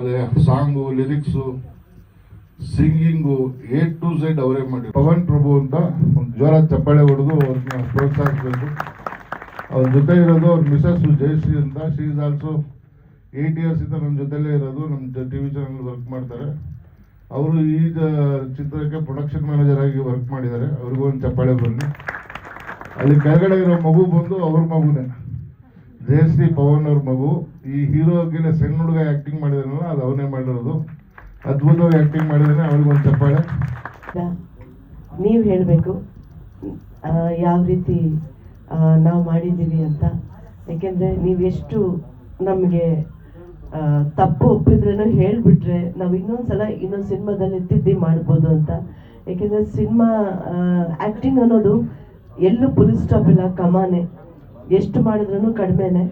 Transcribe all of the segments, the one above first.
ಮತ್ತೆ song, lyrics, singing A to Z ಅವರೇ ಮಾಡಿ. ಪವನ್ ಪ್ರಭು ಅಂತ ಒಂದು ಜೋರ ಚಪ್ಪಾಳೆ ಹೊಡೆದು ಅವ್ರನ್ನ ಪ್ರೋತ್ಸಾಹಿಸಬೇಕು. ಅವ್ರ ಜೊತೆ ಇರೋದು ಅವ್ರ ಮಿಸಸ್ ಜಯಶ್ರೀ ಅಂತ. ಶಿ ಈಸ್ ಆಲ್ಸೋ 8 years ಇಂದ ನಮ್ಮ ಜೊತೆಲೇ ಇರೋದು, ನಮ್ಮ TV ಚಾನಲ್ ವರ್ಕ್ ಮಾಡ್ತಾರೆ. ಅವರು ಈಗ ಚಿತ್ರಕ್ಕೆ ಪ್ರೊಡಕ್ಷನ್ ಮ್ಯಾನೇಜರ್ ಆಗಿ ವರ್ಕ್ ಮಾಡಿದ್ದಾರೆ. ಅವ್ರಿಗೂ ಒಂದು ಚಪ್ಪಾಳೆ ಬರಲಿ. ಅಲ್ಲಿ ಕೆಳಗಡೆ ಇರೋ ಮಗು ಬಂದು ಅವ್ರ ಮಗುನೇ, ಜಯಶ್ರೀ ಪವನ್ ಅವ್ರ ಮಗು. ಈ ಹೀರೋಗೆ ಸಣ್ಣ ಹುಡುಗ ಆ್ಯಕ್ಟಿಂಗ್ ಮಾಡಿದಾರಲ್ಲ, ಅದು ಅವನೇ ಮಾಡಿರೋದು. ಅದ್ಭುತವಾಗಿ ಆ್ಯಕ್ಟಿಂಗ್ ಮಾಡಿದಾನೆ. ಅವ್ರಿಗೊಂದು ಚಪ್ಪಾಳೆ. ನೀವು ಹೇಳಬೇಕು ಯಾವ ರೀತಿ ನಾವು ಮಾಡಿದ್ದೀವಿ ಅಂತ. ಯಾಕೆಂದರೆ ನೀವು ಎಷ್ಟು ನಮಗೆ ತಪ್ಪು ಒಪ್ಪಿದ್ರೇನೋ ಹೇಳಿಬಿಟ್ರೆ ನಾವು ಇನ್ನೊಂದು ಸಿನಿಮಾದಲ್ಲಿ ಎತ್ತಿದ್ದಿ ಮಾಡ್ಬೋದು ಅಂತ. ಯಾಕೆಂದರೆ ಸಿನಿಮಾ ಆ್ಯಕ್ಟಿಂಗ್ ಅನ್ನೋದು ಎಲ್ಲೂ ಫುಲ್ ಸ್ಟಾಪ್ ಇಲ್ಲ, ಕಮಾನೆ. ಎಷ್ಟು ಮಾಡಿದ್ರೂ ಕಡಿಮೆನೆ.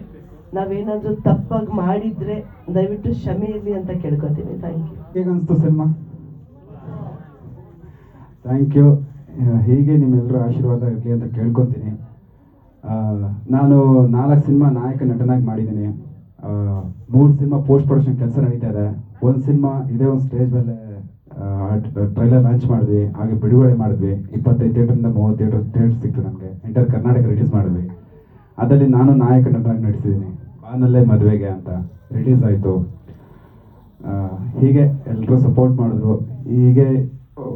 ನಾವೇನಾದರೂ ತಪ್ಪಾಗಿ ಮಾಡಿದರೆ ದಯವಿಟ್ಟು ಕ್ಷಮೆ ಇರಲಿ ಅಂತ ಕೇಳ್ಕೊತೀನಿ. Thank you. ಹೇಗನ್ನಿಸ್ತು ಸಿನಿಮಾ? Thank you. ಹೀಗೆ ನಿಮ್ಮೆಲ್ಲರೂ ಆಶೀರ್ವಾದ ಇರಲಿ ಅಂತ ಕೇಳ್ಕೊತೀನಿ. ನಾನು 4 ಸಿನಿಮಾ ನಾಯಕ ನಟನಾಗಿ ಮಾಡಿದ್ದೀನಿ. 3 ಸಿನಿಮಾ ಪೋಸ್ಟ್ ಪ್ರೊಡಕ್ಷನ್ ಕೆಲಸ ನಡೀತಾ ಇದೆ. ಒಂದು ಸಿನಿಮಾ ಇದೇ ಒಂದು ಸ್ಟೇಜ್ ಮೇಲೆ ಟ್ರೈಲರ್ ಲಾಂಚ್ ಮಾಡಿದ್ವಿ, ಹಾಗೆ ಬಿಡುಗಡೆ ಮಾಡಿದ್ವಿ. 25 ಥಿಯೇಟ್ರಿಂದ 30 ಥಿಯೇಟರ್ ಸಿಕ್ತು ನಮಗೆ. ಎಂಟರ್ ಕರ್ನಾಟಕ ರಿಲೀಸ್ ಮಾಡಿದ್ವಿ. ಅದರಲ್ಲಿ ನಾನು ನಾಯಕ ನಟನಾಗಿ ನಟಿಸಿದ್ದೀನಿ. ಬಾನಲ್ಲೇ ಮದುವೆಗೆ ಅಂತ ರಿಲೀಸ್ ಆಯಿತು. ಹೀಗೆ ಎಲ್ಲರೂ ಸಪೋರ್ಟ್ ಮಾಡಿದ್ರು. ಹೀಗೆ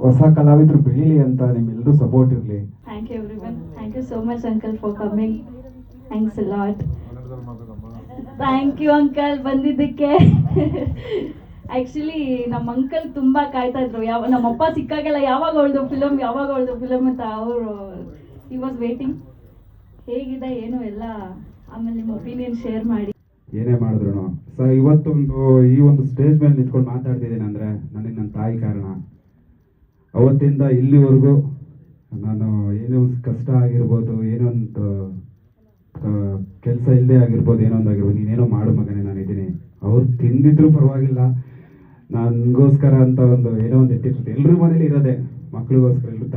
ಹೊಸ ಕಲಾವಿದರು ಬೆಳೀಲಿ ಅಂತ ನಿಮ್ಮೆಲ್ಲರೂ ಸಪೋರ್ಟ್ ಇರಲಿ. Thank you everyone. Thank you so much uncle for coming. Thanks a lot. Thank you uncle ಬಂದಿದ್ದಕ್ಕೆ. ಆ್ಯಕ್ಚುಲಿ ನಮ್ಮ ಅಂಕಲ್ ತುಂಬ ಕಾಯ್ತಾ ಇದ್ರು. ನಮ್ಮಪ್ಪ ಸಿಕ್ಕಾಗೆಲ್ಲ ಯಾವಾಗ ಅವಳ್ದು ಫಿಲಮ್ ಅಂತ ಅವರು ಹಿ ವಾಸ್ ವೇಟಿಂಗ್. ಹೇಗಿದೆ ಏನು ಎಲ್ಲ ಆಮೇಲೆ ನಿಮ್ಮ ಒಪಿನಿಯನ್ ಶೇರ್ ಮಾಡಿ. ಏನೇ ಮಾಡಿದ್ರು ಸೊ ಇವತ್ತೊಂದು ಈ ಒಂದು ಸ್ಟೇಜ್ ಮೇಲೆ ನಿಂತ್ಕೊಂಡು ಮಾತಾಡ್ತಿದ್ದೀನಿ ಅಂದರೆ ನನಗೆ ನನ್ನ ತಾಯಿ ಕಾರಣ. ಅವತ್ತಿಂದ ಇಲ್ಲಿವರೆಗೂ ನಾನು ಏನೋ ಒಂದು ಕಷ್ಟ ಆಗಿರ್ಬೋದು, ಏನೋ ಒಂದು ಕೆಲಸ ಇಲ್ಲದೆ ಆಗಿರ್ಬೋದು, ಏನೋ ಒಂದು ಆಗಿರ್ಬೋದು, ನೀನೇನೋ ಮಾಡು ಮಗನೇ ನಾನಿದ್ದೀನಿ. ಅವ್ರು ತಿಂದಿದ್ರು ಪರವಾಗಿಲ್ಲ, ನನಗೋಸ್ಕರ ಅಂತ ಒಂದು ಏನೋ ಒಂದು ಎತ್ತಿರ್ತದೆ. ಎಲ್ಲರೂ ಮನೇಲಿ ಇರೋದೆ ಮಕ್ಳಿಗೋಸ್ಕರ. ಎಲ್ಲರೂ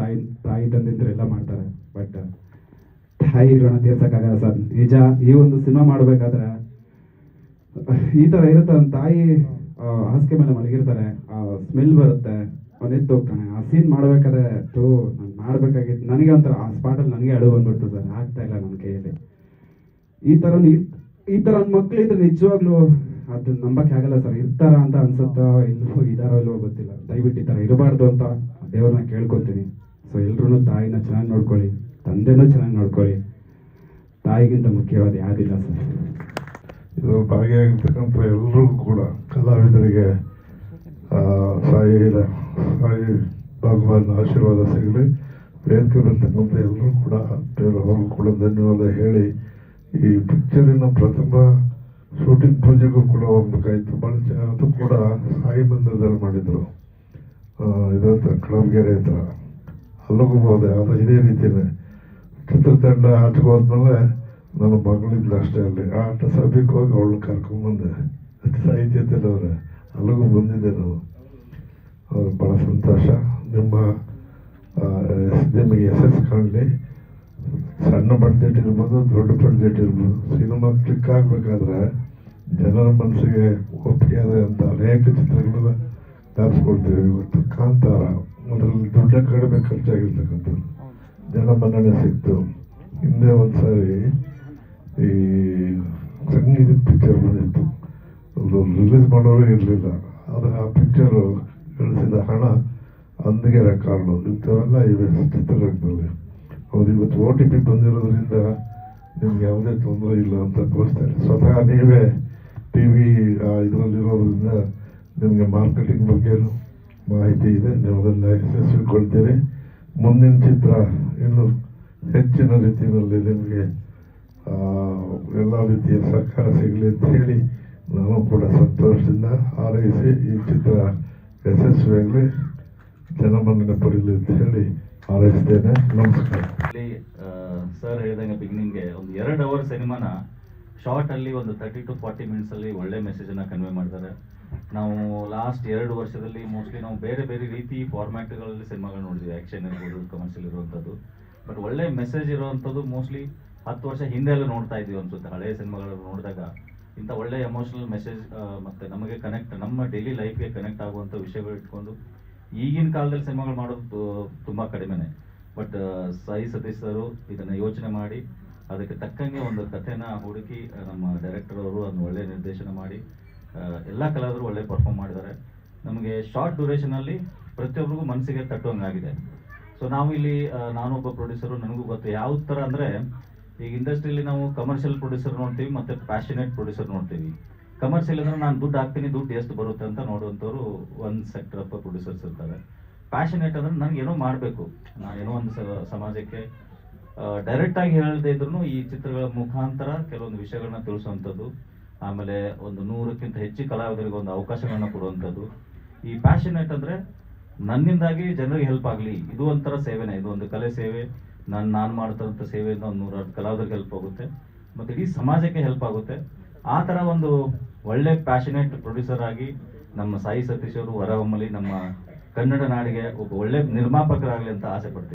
ತಾಯಿ ತಂದಿದ್ರು ಎಲ್ಲ ಮಾಡ್ತಾರೆ. ಬಟ್ ತಾಯಿ ಋಣ ತೀರ್ಸಕ್ಕಾಗಲ್ಲ ಸರ್. ನಿಜ. ಈ ಒಂದು ಸಿನಿಮಾ ಮಾಡಬೇಕಾದ್ರೆ ಈ ಥರ ಇರುತ್ತೆ. ಒಂದು ತಾಯಿ ಹಾಸಿಗೆ ಮೇಲೆ ಮಲಗಿರ್ತಾರೆ, ಸ್ಮೆಲ್ ಬರುತ್ತೆ, ಅವ್ನು ಎದ್ದು ಹೋಗ್ತಾನೆ. ಆ ಸೀನ್ ಮಾಡಬೇಕಾದ್ರೆ ನಾನು ಮಾಡಬೇಕಾಗಿತ್ತು. ನನಗೆ ಒಂಥರ ಆ ಸ್ಪಾಟಲ್ಲಿ ನನಗೆ ಅಳು ಬಂದ್ಬಿಡ್ತು ಸರ್. ಆಗ್ತಾ ಇಲ್ಲ ನನ್ನ ಕೈಯಲ್ಲಿ. ಈ ಥರ ಮಕ್ಳು ಇದ್ರೆ ನಿಜವಾಗ್ಲೂ ಅದು ನಂಬಕ್ಕೆ ಆಗಲ್ಲ ಸರ್. ಇರ್ತಾರ ಅಂತ ಅನ್ಸುತ್ತಾ, ಇಲ್ಲೋ ಇದಾರೋ ಇಲ್ವೋ ಗೊತ್ತಿಲ್ಲ. ದಯವಿಟ್ಟು ಈ ಥರ ಇರಬಾರ್ದು ಅಂತ ದೇವ್ರನ್ನ ಕೇಳ್ಕೊತೀನಿ. ಸೊ ಎಲ್ರೂ ತಾಯಿನ ಚೆನ್ನಾಗಿ ನೋಡ್ಕೊಳ್ಳಿ, ತಂದೆನೂ ಚೆನ್ನಾಗಿ ನೋಡ್ಕೊಳ್ಳಿ. ತಾಯಿಗಿಂತ ಮುಖ್ಯವಾದ ಯಾವುದಿಲ್ಲ ಸರ್. ಇದು ಭಾಗಿಯಾಗಿರ್ತಕ್ಕಂಥ ಎಲ್ಲರೂ ಕೂಡ ಕಲಾವಿದರಿಗೆ ಸಾಯಿ ಭಗವಾನ್ ಆಶೀರ್ವಾದ ಸಿಗಲಿ. ವೇದಿಕೆ ಬರ್ತಕ್ಕಂಥ ಎಲ್ಲರೂ ಕೂಡ ಅವ್ರಿಗೂ ಕೂಡ ಧನ್ಯವಾದ ಹೇಳಿ, ಈ ಪಿಕ್ಚರಿನ ಪ್ರಥಮ ಶೂಟಿಂಗ್ ಪೂಜೆಗೂ ಕೂಡ ಹೋಗ್ಬೇಕಾಯ್ತು. ಅದು ಕೂಡ ಸಾಯಿ ಮಂದಿರದಲ್ಲಿ ಮಾಡಿದರು. ಇದ್ರ ಹತ್ರ ಕಡಬಗೆರೆ ಹತ್ರ ಅಲ್ಲಿಗೂ ಹೋದೆ. ಅದು ಇದೇ ರೀತಿಯೇ ಚಿತ್ರತಂಡ ಆಚೆಗೆ ಹೋದ್ಮೇಲೆ ನನ್ನ ಮಗಳಿದ್ಲು ಅಷ್ಟೇ ಅಲ್ಲಿ. ಆಟ ಸಭೆಗೆ ಹೋಗಿ ಅವಳು ಕರ್ಕೊಂಡ್ಬಂದೆ. ಸಾಹಿತ್ಯದವ್ರೆ ಅಲ್ಲಿಗೂ ಬಂದಿದ್ದೆ ನಾನು. ಅವ್ರು ಭಾಳ ಸಂತೋಷ. ನಿಮಗೆ ಯಶಸ್ಸು ಕಾಣಲಿ. ಸಣ್ಣ ಬಡ್ಜೆಟ್ ಇರ್ಬೋದು, ದೊಡ್ಡ ಬಡ್ಜೆಟ್ ಇರ್ಬೋದು, ಸಿನಿಮಾ ಕ್ಲಿಕ್ ಆಗಬೇಕಾದ್ರೆ ಜನರ ಮನಸ್ಸಿಗೆ ಒಪ್ಪಿಗೆ ಆದರೆ ಅಂತ ಅನೇಕ ಚಿತ್ರಗಳನ್ನ ಜ್ಞಾಪಿಸ್ಕೊಳ್ತೀವಿ. ಇವತ್ತು ಕಾಂತಾರ ಅದರಲ್ಲಿ ದೊಡ್ಡ ಕಡಿಮೆ ಖರ್ಚಾಗಿರ್ತಕ್ಕಂಥದ್ದು ಜನ ಮನ್ನಣೆ ಸಿಕ್ತು. ಹಿಂದೆ ಒಂದು ಸಾರಿ ಈ ಸಂಗೀತದ ಪಿಕ್ಚರ್ ಬಂದಿತ್ತು, ಅದು ರಿಲೀಸ್ ಮಾಡೋರು ಇರಲಿಲ್ಲ. ಆದರೆ ಆ ಪಿಕ್ಚರು ಗಳಿಸಿದ ಹಣ ಅಂದಿಗೆ ರೆಕಾರ್ಡು. ಇಂಥವೆಲ್ಲ ಇವೆ ಚಿತ್ರರಂಗದಲ್ಲಿ. ಅವ್ರು ಇವತ್ತು OTP ಬಂದಿರೋದ್ರಿಂದ ನಿಮ್ಗೆ ಯಾವುದೇ ತೊಂದರೆ ಇಲ್ಲ ಅಂತ ತೋರಿಸ್ತಾರೆ. ಸ್ವತಃ ನೀವೇ TV ಇದರಲ್ಲಿರೋದ್ರಿಂದ ನಿಮಗೆ ಮಾರ್ಕೆಟಿಂಗ್ ಬಗ್ಗೆ ಮಾಹಿತಿ ಇದೆ. ನೀವು ಅದನ್ನು ಯಶಸ್ವಿಗೊಳ್ತೀರಿ. ಮುಂದಿನ ಚಿತ್ರ ಇನ್ನು ಹೆಚ್ಚಿನ ರೀತಿಯಲ್ಲಿ ನಿಮಗೆ ಎಲ್ಲ ರೀತಿಯ ಸಹಕಾರ ಸಿಗಲಿ ಅಂತ ಹೇಳಿ ನಾನು ಕೂಡ ಸಂತೋಷದಿಂದ ಹಾರೈಸಿ ಈ ಚಿತ್ರ ಯಶಸ್ವಿಯಾಗಲಿ, ಜನಮನ್ನಣೆ ಪಡೀಲಿ ಅಂತ ಹೇಳಿ ಹಾರೈಸ್ತೇನೆ. ನಮಸ್ಕಾರ. ಸರ್ ಹೇಳಿದಂಗೆ ಬಿಗಿನಿಂಗ್ಗೆ ಒಂದು 2 ಅವರ್ ಸಿನಿಮಾನ ಶಾರ್ಟಲ್ಲಿ ಒಂದು 30 to 40 ಮಿನಿಟ್ಸಲ್ಲಿ ಒಳ್ಳೆ ಮೆಸೇಜನ್ನು ಕನ್ವೆ ಮಾಡ್ತಾರೆ. ನಾವು ಲಾಸ್ಟ್ 2 ವರ್ಷದಲ್ಲಿ ಮೋಸ್ಟ್ಲಿ ನಾವು ಬೇರೆ ಬೇರೆ ರೀತಿ ಫಾರ್ಮ್ಯಾಟ್ಗಳಲ್ಲಿ ಸಿನಿಮಾಗಳು ನೋಡಿದ್ವಿ. ಆ್ಯಕ್ಷನ್ ಇರ್ಬೋದು, ಕಮರ್ಷಿಯಲ್ ಇರುವಂಥದ್ದು. ಬಟ್ ಒಳ್ಳೆ ಮೆಸೇಜ್ ಇರುವಂಥದ್ದು ಮೋಸ್ಟ್ಲಿ 10 ವರ್ಷ ಹಿಂದೆ ಎಲ್ಲ ನೋಡ್ತಾ ಇದ್ವಿ ಅನ್ಸುತ್ತೆ. ಹಳೆಯ ಸಿನಿಮಾಗಳನ್ನು ನೋಡಿದಾಗ ಇಂಥ ಒಳ್ಳೆ ಎಮೋಷನಲ್ ಮೆಸೇಜ್ ಮತ್ತು ನಮಗೆ ಕನೆಕ್ಟ್, ನಮ್ಮ ಡೈಲಿ ಲೈಫ್ಗೆ ಕನೆಕ್ಟ್ ಆಗುವಂಥ ವಿಷಯಗಳು ಇಟ್ಕೊಂಡು ಈಗಿನ ಕಾಲದಲ್ಲಿ ಸಿನಿಮಾಗಳು ಮಾಡೋದು ತುಂಬ ಕಡಿಮೆನೆ. ಬಟ್ ಸಾಯಿ ಸತೀಶ್ ಸರು ಇದನ್ನು ಯೋಚನೆ ಮಾಡಿ ಅದಕ್ಕೆ ತಕ್ಕಂಗೆ ಒಂದು ಕಥೆನ ಹುಡುಕಿ ನಮ್ಮ ಡೈರೆಕ್ಟರ್ ಅವರು ಅದನ್ನು ಒಳ್ಳೆ ನಿರ್ದೇಶನ ಮಾಡಿ ಎಲ್ಲ ಕಲಾವಿದರು ಒಳ್ಳೆ ಪರ್ಫಾರ್ಮ್ ಮಾಡಿದ್ದಾರೆ. ನಮಗೆ ಶಾರ್ಟ್ ಡ್ಯೂರೇಷನಲ್ಲಿ ಪ್ರತಿಯೊಬ್ಬರಿಗೂ ಮನಸ್ಸಿಗೆ ತಟ್ಟುವಂಗಾಗಿದೆ. ಸೊ ನಾವು ಇಲ್ಲಿ ನಾನೊಬ್ಬ ಪ್ರೊಡ್ಯೂಸರು, ನನಗೂ ಗೊತ್ತು ಯಾವ ಥರ ಅಂದರೆ ಈಗ ಇಂಡಸ್ಟ್ರಿಯಲ್ಲಿ ನಾವು ಕಮರ್ಷಿಯಲ್ ಪ್ರೊಡ್ಯೂಸರ್ ನೋಡ್ತೀವಿ ಮತ್ತು ಪ್ಯಾಷನೇಟ್ ಪ್ರೊಡ್ಯೂಸರ್ ನೋಡ್ತೀವಿ. ಕಮರ್ಷಿಯಲ್ ಅಂದರೆ ನಾನು ದುಡ್ಡು ಹಾಕ್ತೀನಿ, ದುಡ್ಡು ಎಷ್ಟು ಬರುತ್ತೆ ಅಂತ ನೋಡುವಂಥವ್ರು ಒಂದು ಸೆಕ್ಟರ್ ಆಫ್ ಪ್ರೊಡ್ಯೂಸರ್ಸ್ ಇರ್ತಾರೆ. ಪ್ಯಾಷನೇಟ್ ಅಂದರೆ ನನಗೆ ಏನೋ ಮಾಡಬೇಕು, ನಾನೇನೋ ಒಂದು ಸಮಾಜಕ್ಕೆ ಡೈರೆಕ್ಟಾಗಿ ಹೇಳದೇ ಇದ್ರೂ ಈ ಚಿತ್ರಗಳ ಮುಖಾಂತರ ಕೆಲವೊಂದು ವಿಷಯಗಳನ್ನ ತಿಳಿಸುವಂಥದ್ದು, ಆಮೇಲೆ ಒಂದು 100ಕ್ಕಿಂತ ಹೆಚ್ಚು ಕಲಾವಿದರಿಗೆ ಒಂದು ಅವಕಾಶಗಳನ್ನ ಕೊಡುವಂಥದ್ದು. ಈ ಪ್ಯಾಷನೇಟ್ ಅಂದರೆ ನನ್ನಿಂದಾಗಿ ಜನರಿಗೆ ಹೆಲ್ಪ್ ಆಗಲಿ, ಇದು ಒಂಥರ ಸೇವೆನೇ, ಇದು ಒಂದು ಕಲೆ ಸೇವೆ. ನಾನು ಮಾಡ್ತಾರಂಥ ಸೇವೆಯಿಂದ ಒಂದು 100 ಕಲಾವಿದರಿಗೆ ಹೆಲ್ಪ್ ಆಗುತ್ತೆ ಮತ್ತು ಇಡೀ ಸಮಾಜಕ್ಕೆ ಹೆಲ್ಪ್ ಆಗುತ್ತೆ. ಆ ಥರ ಒಂದು ಒಳ್ಳೆ ಪ್ಯಾಷನೇಟ್ ಪ್ರೊಡ್ಯೂಸರ್ ಆಗಿ ನಮ್ಮ ಸಾಯಿ ಸತೀಶ್ ಅವರು ಹೊರಹೊಮ್ಮಲಿ, ನಮ್ಮ ಕನ್ನಡ ನಾಡಿಗೆ ಒಬ್ಬ ಒಳ್ಳೆ ನಿರ್ಮಾಪಕರಾಗಲಿ ಅಂತ ಆಸೆ ಪಡ್ತೀನಿ.